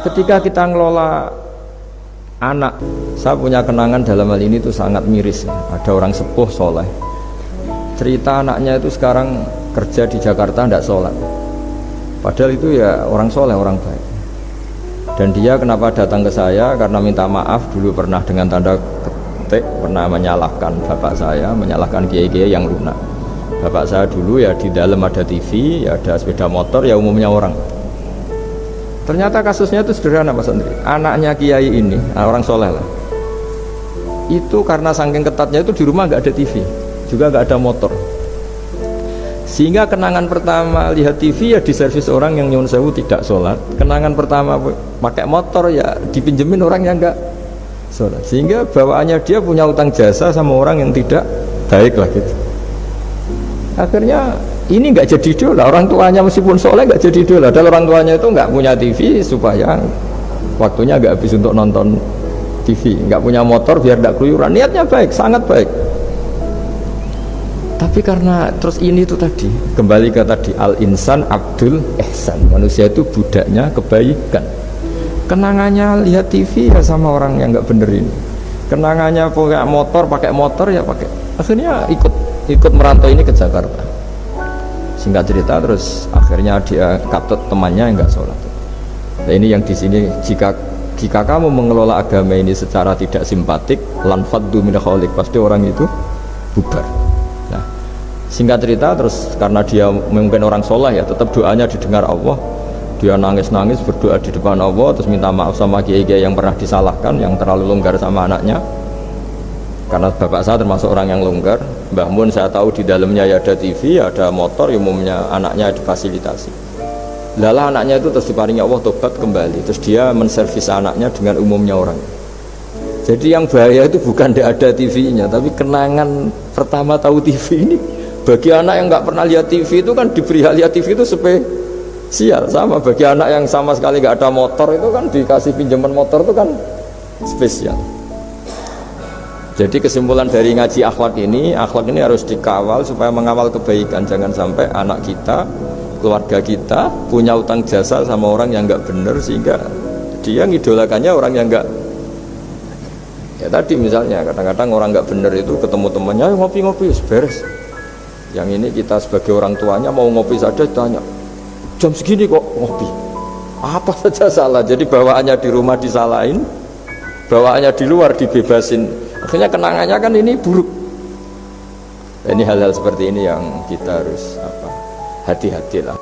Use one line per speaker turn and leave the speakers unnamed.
Ketika kita ngelola anak, saya punya kenangan dalam hal ini itu sangat miris. Ada orang sepuh soleh, cerita anaknya itu sekarang kerja di Jakarta tidak sholat, padahal itu ya orang soleh, orang baik. Dan dia kenapa datang ke saya? Karena minta maaf dulu pernah dengan tanda ketik pernah menyalahkan bapak saya, menyalahkan kiai-kiai yang lunak. Bapak saya dulu ya di dalam ada TV, ya ada sepeda motor, ya umumnya orang. Ternyata kasusnya itu sederhana Mas Andri. Anaknya kiai ini, orang soleh lah, itu karena saking ketatnya itu di rumah nggak ada TV, juga nggak ada motor. Sehingga kenangan pertama lihat TV ya di servis orang yang nyuwun sewu tidak sholat. Kenangan pertama pakai motor ya dipinjemin orang yang nggak sholat. Sehingga bawaannya dia punya utang jasa sama orang yang tidak baik lah gitu. Akhirnya ini nggak jadi idola, orang tuanya meskipun soleh nggak jadi idola. Dan orang tuanya itu nggak punya TV supaya waktunya nggak habis untuk nonton TV, nggak punya motor biar nggak keluyuran. Niatnya baik, sangat baik. Tapi karena terus ini tuh tadi kembali ke tadi al-insan abdul ihsan, manusia itu budaknya kebaikan. Kenangannya lihat TV ya sama orang yang nggak bener ini. Kenangannya pakai motor ya pakai. Akhirnya ikut merantau ini ke Jakarta. Singkat cerita terus akhirnya dia katut temannya yang nggak sholat. Nah ini yang di sini jika kamu mengelola agama ini secara tidak simpatik, lanfaddu min khaliq, pasti orang itu bubar. Nah singkat cerita terus karena dia mungkin orang soleh ya, tetap doanya didengar Allah. Dia nangis-nangis berdoa di depan Allah, terus minta maaf sama kiai-kiai yang pernah disalahkan, yang terlalu longgar sama anaknya. Karena bapak saya termasuk orang yang longgar. Mbah Mun saya tahu di dalamnya ya ada TV, ada motor, umumnya anaknya difasilitasi. Lalah anaknya itu terus diparingi Allah tobat kembali, terus dia menservis anaknya dengan umumnya orang. Jadi yang bahaya itu bukan tidak ada TV-nya, tapi kenangan pertama tahu TV ini. Bagi anak yang nggak pernah lihat TV itu kan diberi hal lihat TV itu spesial. Sama bagi anak yang sama sekali nggak ada motor itu kan dikasih pinjaman motor itu kan spesial. Jadi kesimpulan dari ngaji akhlak ini harus dikawal supaya mengawal kebaikan. Jangan sampai anak kita, keluarga kita punya utang jasa sama orang yang nggak benar sehingga dia ngidolakannya orang yang nggak. Ya tadi misalnya kadang-kadang orang nggak benar itu ketemu temannya ngopi-ngopi beres. Yang ini kita sebagai orang tuanya mau ngopi saja ditanya jam segini kok ngopi, apa saja salah. Jadi bawaannya di rumah disalahin, bawaannya di luar dibebasin. Akhirnya kenangannya kan ini buruk. Ini hal-hal seperti ini yang kita harus hati-hati lah.